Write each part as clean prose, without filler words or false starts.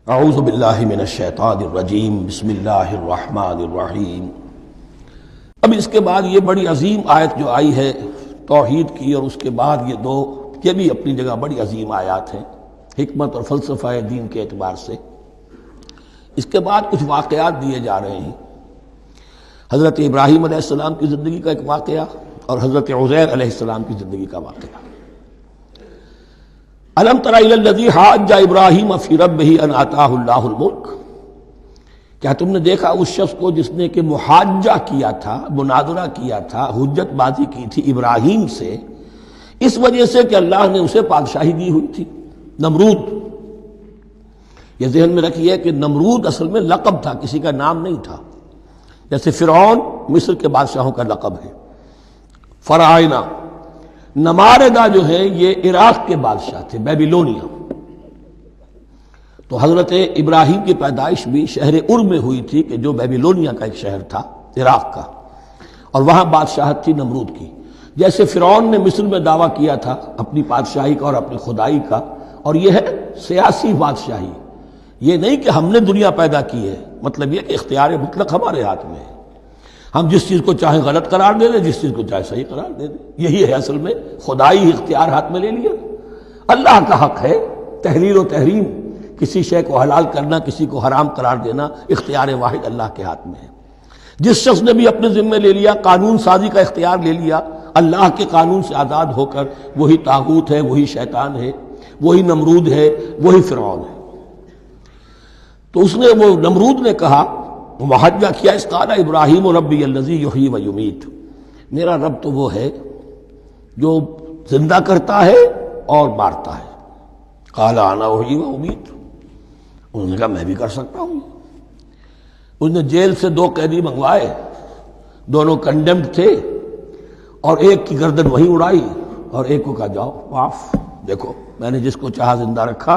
اعوذ باللہ من الشیطان الرجیم بسم اللہ الرحمن الرحیم۔ اب اس کے بعد یہ بڑی عظیم آیت جو آئی ہے توحید کی، اور اس کے بعد یہ بھی اپنی جگہ بڑی عظیم آیات ہیں حکمت اور فلسفہ دین کے اعتبار سے۔ اس کے بعد کچھ واقعات دیے جا رہے ہیں، حضرت ابراہیم علیہ السلام کی زندگی کا ایک واقعہ اور حضرت عزیر علیہ السلام کی زندگی کا واقعہ۔ الم تر الی الذی حاج ابراہیم فی ربہ ان آتاہ اللہ الملک، کیا تم نے دیکھا اس شخص کو جس نے کہ محاجہ کیا تھا، مناظرہ کیا تھا، حجت بازی کی تھی ابراہیم سے، اس وجہ سے کہ اللہ نے اسے بادشاہی دی ہوئی تھی۔ نمرود، یہ ذہن میں رکھیے کہ نمرود اصل میں لقب تھا، کسی کا نام نہیں تھا، جیسے فرعون مصر کے بادشاہوں کا لقب ہے۔ فرعونہ، نماردہ جو ہے یہ عراق کے بادشاہ تھے، بیبیلونیا۔ تو حضرت ابراہیم کی پیدائش بھی شہر ار میں ہوئی تھی، کہ جو بیبیلونیا کا ایک شہر تھا عراق کا، اور وہاں بادشاہت تھی نمرود کی۔ جیسے فرعون نے مصر میں دعویٰ کیا تھا اپنی بادشاہی کا اور اپنی خدائی کا، اور یہ ہے سیاسی بادشاہی، یہ نہیں کہ ہم نے دنیا پیدا کی ہے، مطلب یہ کہ اختیار مطلق ہمارے ہاتھ میں ہے، ہم جس چیز کو چاہیں غلط قرار دے دیں، جس چیز کو چاہے صحیح قرار دے دیں۔ یہی ہے اصل میں خدائی اختیار ہاتھ میں لے لیا۔ اللہ کا حق ہے تحلیل و تحریم، کسی شے کو حلال کرنا، کسی کو حرام قرار دینا، اختیار واحد اللہ کے ہاتھ میں ہے۔ جس شخص نے بھی اپنے ذمے لے لیا، قانون سازی کا اختیار لے لیا اللہ کے قانون سے آزاد ہو کر، وہی طاغوت ہے، وہی شیطان ہے، وہی نمرود ہے، وہی فرعون ہے۔ تو اس نے، وہ نمرود نے کہا، محاجہ کیا، اس قال ابراہیم ربی الذی یحیی و یمیت، میرا رب تو وہ ہے جو زندہ کرتا ہے اور مارتا ہے۔ قال انا احیی و امیت، انہوں نے کہا میں بھی کر سکتا ہوں۔ اس نے جیل سے 2 قیدی منگوائے، دونوں کنڈیمڈ تھے، اور ایک کی گردن وہیں اڑائی اور ایک کو کہا جاؤ معاف، دیکھو میں نے جس کو چاہا زندہ رکھا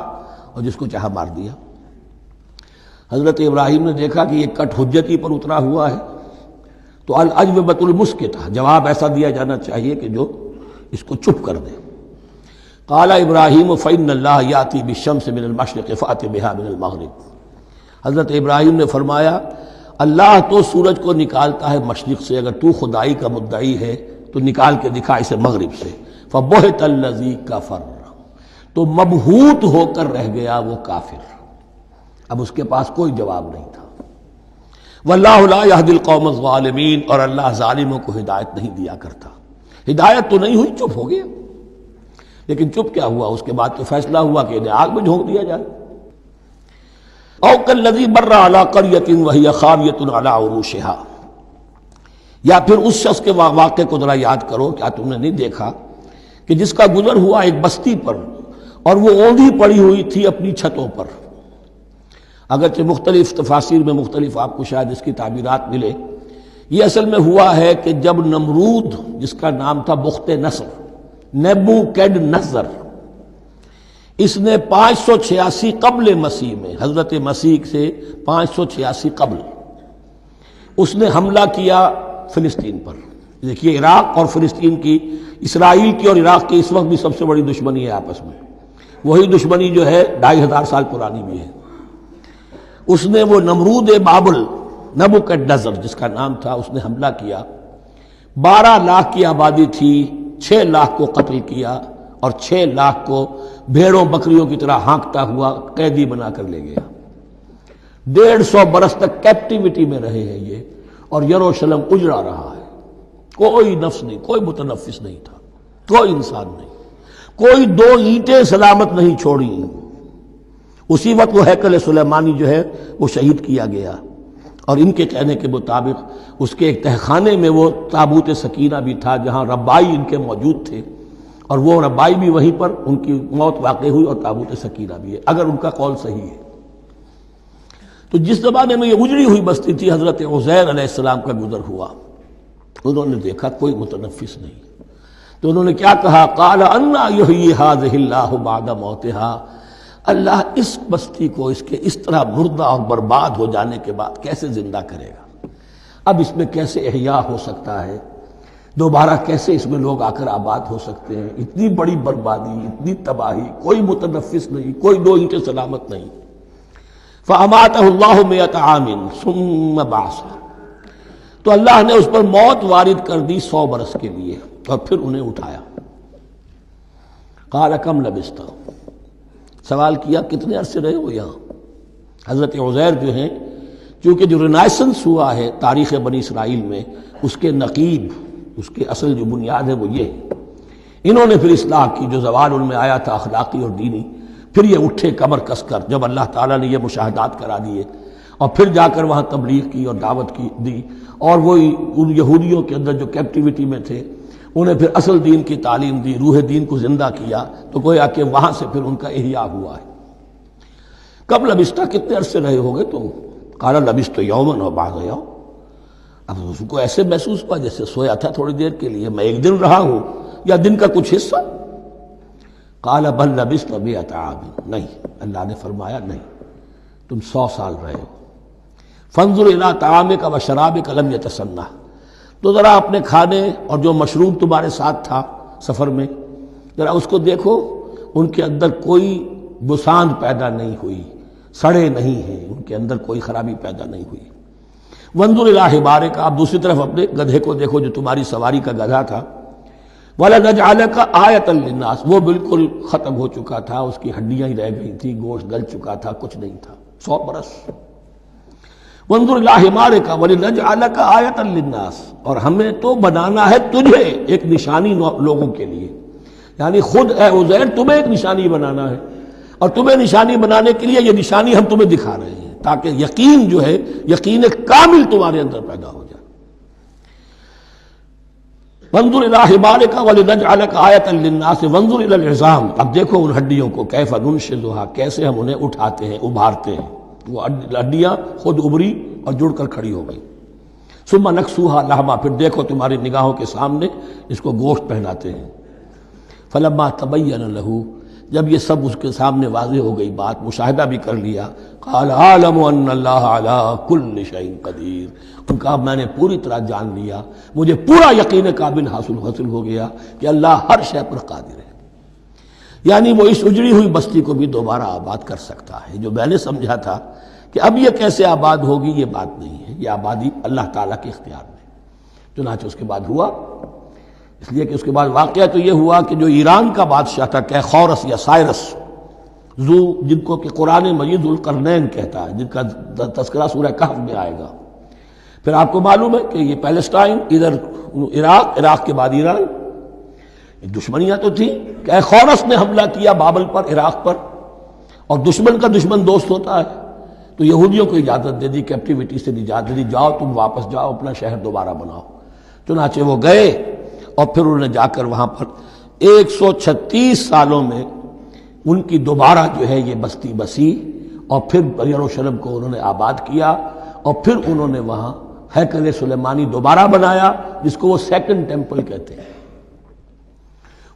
اور جس کو چاہا مار دیا۔ حضرت ابراہیم نے دیکھا کہ یہ کٹ حجتی پر اترا ہوا ہے، تو الاجوبۃ المسکتہ، جواب ایسا دیا جانا چاہیے کہ جو اس کو چپ کر دے۔ قال ابراہیم فإن اللہ یأتی بالشمس من المشرق فأت بها من المغرب، حضرت ابراہیم نے فرمایا اللہ تو سورج کو نکالتا ہے مشرق سے، اگر تو خدائی کا مدعی ہے تو نکال کے دکھا اسے مغرب سے۔ فبہت الذی کفر، تو مبہوت ہو کر رہ گیا وہ کافر، اب اس کے پاس کوئی جواب نہیں تھا۔ واللہ لا یہدی القوم الظالمین، اور اللہ ظالموں کو ہدایت نہیں دیا کرتا۔ ہدایت تو نہیں ہوئی، چپ ہو گیا۔ لیکن چپ کیا ہوا؟ اس کے بعد تو فیصلہ ہوا کہ انہیں آگ میں جھونک دیا جائے۔ او کالذی مر علی قریۃ وہی خاویۃ علی عروشها، یا پھر اس شخص کے واقعے کو ذرا یاد کرو، کیا تم نے نہیں دیکھا کہ جس کا گزر ہوا ایک بستی پر، اور وہ اوندھی پڑی ہوئی تھی اپنی چھتوں پر۔ اگرچہ مختلف تفاسیر میں مختلف آپ کو شاید اس کی تعبیرات ملے، یہ اصل میں ہوا ہے کہ جب نمرود، جس کا نام تھا بخت نصر، نیبوکیڈنیزر، اس نے 586 قبل مسیح میں، حضرت مسیح سے 586 قبل، اس نے حملہ کیا فلسطین پر۔ دیکھیے عراق اور فلسطین کی، اسرائیل کی اور عراق کی اس وقت بھی سب سے بڑی دشمنی ہے آپس میں، وہی دشمنی جو ہے 2500 سال پرانی بھی ہے۔ اس نے، وہ نمرود بابل نیبوکیڈنیزر جس کا نام تھا، اس نے حملہ کیا، 12 لاکھ کی آبادی تھی، 6 لاکھ کو قتل کیا، اور 6 لاکھ کو بھیڑوں بکریوں کی طرح ہانکتا ہوا قیدی بنا کر لے گیا۔ 150 برس تک کیپٹیوٹی میں رہے ہیں یہ، اور یروشلم اجڑا رہا ہے، کوئی نفس نہیں، کوئی متنفس نہیں تھا، کوئی انسان نہیں، کوئی 2 اینٹیں سلامت نہیں چھوڑی۔ اسی وقت وہ ہیکل سلیمانی جو ہے وہ شہید کیا گیا، اور ان کے کہنے کے مطابق اس کے ایک تہخانے میں وہ تابوت سکینہ بھی تھا، جہاں ربائی ان کے موجود تھے، اور وہ ربائی بھی وہیں پر ان کی موت واقع ہوئی، اور تابوت سکینہ بھی ہے، اگر ان کا قول صحیح ہے۔ تو جس زمانے میں یہ اجڑی ہوئی بستی تھی، حضرت عزیر علیہ السلام کا گزر ہوا، انہوں نے دیکھا کوئی متنفس نہیں، تو انہوں نے کیا کہا، قال انا یحیی ھذہ اللہ بعد موتها، اللہ اس بستی کو اس کے اس طرح مردہ اور برباد ہو جانے کے بعد کیسے زندہ کرے گا؟ اب اس میں کیسے احیاء ہو سکتا ہے؟ دوبارہ کیسے اس میں لوگ آ کر آباد ہو سکتے ہیں؟ اتنی بڑی بربادی، اتنی تباہی، کوئی متنفس نہیں، کوئی 2 اینٹیں سلامت نہیں۔ فَأَمَاتَهُ اللَّهُ مِئَةَ عَامٍ ثُمَّ بَعَثَهُ، تو اللہ نے اس پر موت وارد کر دی 100 برس کے لیے اور پھر انہیں اٹھایا۔ قَالَ كَمْ لَبِثْتَ، سوال کیا کتنے عرصے رہے ہو یہاں۔ حضرت عزیر جو ہیں، چونکہ جو رینائسنس ہوا ہے تاریخ بنی اسرائیل میں، اس کے نقیب، اس کے اصل جو بنیاد ہے وہ یہ ہے۔ انہوں نے پھر اصلاح کی، جو زوال ان میں آیا تھا اخلاقی اور دینی، پھر یہ اٹھے کمر کس کر جب اللہ تعالیٰ نے یہ مشاہدات کرا دیے، اور پھر جا کر وہاں تبلیغ کی اور دعوت کی دی، اور وہی ان یہودیوں کے اندر جو کیپٹیوٹی میں تھے انہیں پھر اصل دین کی تعلیم دی، روح دین کو زندہ کیا، تو گویا کہ وہاں سے پھر ان کا احیاء ہوا ہے۔ کب لبثت، کتنے عرصے رہے ہوگے تم؟ قال لبثت یوما و بعض یوم، اب اس کو ایسے محسوس ہوا جیسے سویا تھا تھوڑی دیر کے لیے، میں ایک دن رہا ہوں یا دن کا کچھ حصہ۔ قال بل لبثت 100 عام، نہیں، اللہ نے فرمایا نہیں، تم 100 سال رہے ہو۔ فانظر الی طعامک و شرابک لم یتسنہ، تو ذرا اپنے کھانے اور جو مشروب تمہارے ساتھ تھا سفر میں، ذرا اس کو دیکھو، ان کے اندر کوئی بساند پیدا نہیں ہوئی، سڑے نہیں ہیں، ان کے اندر کوئی خرابی پیدا نہیں ہوئی۔ وانظر الی حمارک، آپ دوسری طرف اپنے گدھے کو دیکھو جو تمہاری سواری کا گدھا تھا۔ وَلَنَجْعَلَكَ آیَةً لِلنَّاسِ، وہ بالکل ختم ہو چکا تھا، اس کی ہڈیاں ہی رہ گئی تھی، گوشت گل چکا تھا، کچھ نہیں تھا، 100 برس۔ وانظر الی حمارک وَلِنَجْعَلَكَ آیَةً لِلنَّاسِ، اور ہمیں تو بنانا ہے تجھے ایک نشانی لوگوں کے لیے، یعنی خود اے عزیر تمہیں ایک نشانی بنانا ہے، اور تمہیں نشانی بنانے کے لیے یہ نشانی ہم تمہیں دکھا رہے ہیں تاکہ یقین جو ہے، یقین کامل تمہارے اندر پیدا ہو جائے۔ وانظر الی حمارک ولنجعلک آیۃ للناس وانظر الی العظام، اب دیکھو ان ہڈیوں کو، کیف ننشزھا، کیسے ہم انہیں اٹھاتے ہیں، ابھارتے ہیں، وہ ہڈیاں خود ابری اور جڑ کر کھڑی ہو گئی۔ ثم نکسوھا لحما، پھر دیکھو تمہاری نگاہوں کے سامنے اس کو گوشت پہناتے ہیں۔ فلما تبین لہ، جب یہ سب اس کے سامنے واضح ہو گئی بات، مشاہدہ بھی کر لیا، قال اعلم ان اللہ علی کل شیء قدیر، ان کا میں نے پوری طرح جان لیا، مجھے پورا یقین قابل حاصل ہو گیا کہ اللہ ہر شے پر قادر ہے، یعنی وہ اس اجڑی ہوئی بستی کو بھی دوبارہ آباد کر سکتا ہے۔ جو میں نے سمجھا تھا کہ اب یہ کیسے آباد ہوگی، یہ بات نہیں ہے، یہ آبادی اللہ تعالیٰ کے اختیار میں۔ چنانچہ اس کے بعد ہوا، اس لیے کہ اس کے بعد واقعہ تو یہ ہوا کہ جو ایران کا بادشاہ تھا کیخورس یا سائرس ذو، جن کو کہ قرآن مجید ذوالقرنین کہتا ہے، جن کا تذکرہ سورہ کہف میں آئے گا۔ پھر آپ کو معلوم ہے کہ یہ پیلسٹائن، ادھر عراق کے بعد ایران، دشمنیاں تو تھیں۔ کیخورس نے حملہ کیا بابل پر، عراق پر، اور دشمن کا دشمن دوست ہوتا ہے، تو یہودیوں کو اجازت دے دی، کیپٹیوٹی سے اجازت دے دی، جاؤ تم واپس جاؤ، اپنا شہر دوبارہ بناؤ۔ چنانچہ وہ گئے، اور پھر انہوں نے جا کر وہاں پر 136 سالوں میں ان کی دوبارہ جو ہے یہ بستی بسی، اور پھر یروشلم کو انہوں نے آباد کیا، اور پھر انہوں نے وہاں ہیکل سلیمانی دوبارہ بنایا، جس کو وہ سیکنڈ ٹیمپل کہتے ہیں۔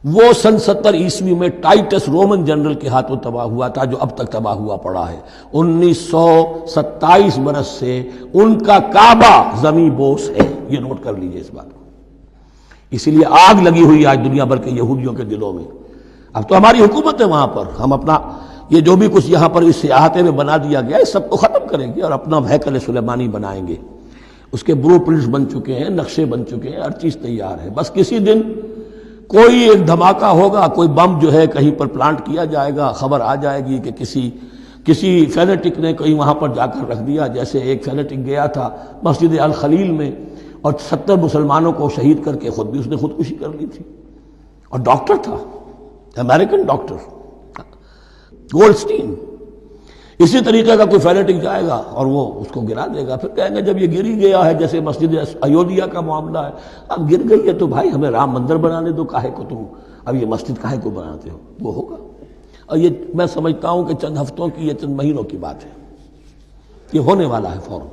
وہ سن 70 عیسوی میں ٹائٹس رومن جنرل کے ہاتھوں تباہ ہوا تھا، جو اب تک تباہ ہوا پڑا ہے۔ 1927 برس سے ان کا کعبہ زمیں بوس ہے، یہ نوٹ کر لیجئے اس بات کو۔ اسی لیے آگ لگی ہوئی آج دنیا بھر کے یہودیوں کے دلوں میں۔ اب تو ہماری حکومت ہے وہاں پر، ہم اپنا یہ جو بھی کچھ یہاں پر اس احاطے میں بنا دیا گیا ہے سب کو ختم کریں گے اور اپنا ہیکل سلیمانی بنائیں گے۔ اس کے بلو پرنٹس بن چکے ہیں، نقشے بن چکے ہیں، ہر چیز تیار ہے، بس کسی دن کوئی ایک دھماکہ ہوگا، کوئی بم جو ہے کہیں پر پلانٹ کیا جائے گا، خبر آ جائے گی کہ کسی فینیٹک نے کہیں وہاں پر جا کر رکھ دیا، جیسے ایک فینیٹک گیا تھا مسجد الخلیل میں اور 70 مسلمانوں کو شہید کر کے خود بھی اس نے خودکشی کر لی تھی، اور ڈاکٹر تھا، امریکن ڈاکٹر گولڈسٹین۔ اسی طریقے کا کوئی فینیٹک جائے گا اور وہ اس کو گرا دے گا، پھر کہیں گے جب یہ گر ہی گیا ہے، جیسے مسجد ایودھیا کا معاملہ ہے، اب گر گئی ہے تو بھائی ہمیں رام مندر بنانے دو، کاہے کو تم اب یہ مسجد کاہے کو بناتے ہو، وہ ہوگا۔ اور یہ میں سمجھتا ہوں کہ چند ہفتوں کی یا چند مہینوں کی بات ہے، یہ ہونے والا ہے فوراً۔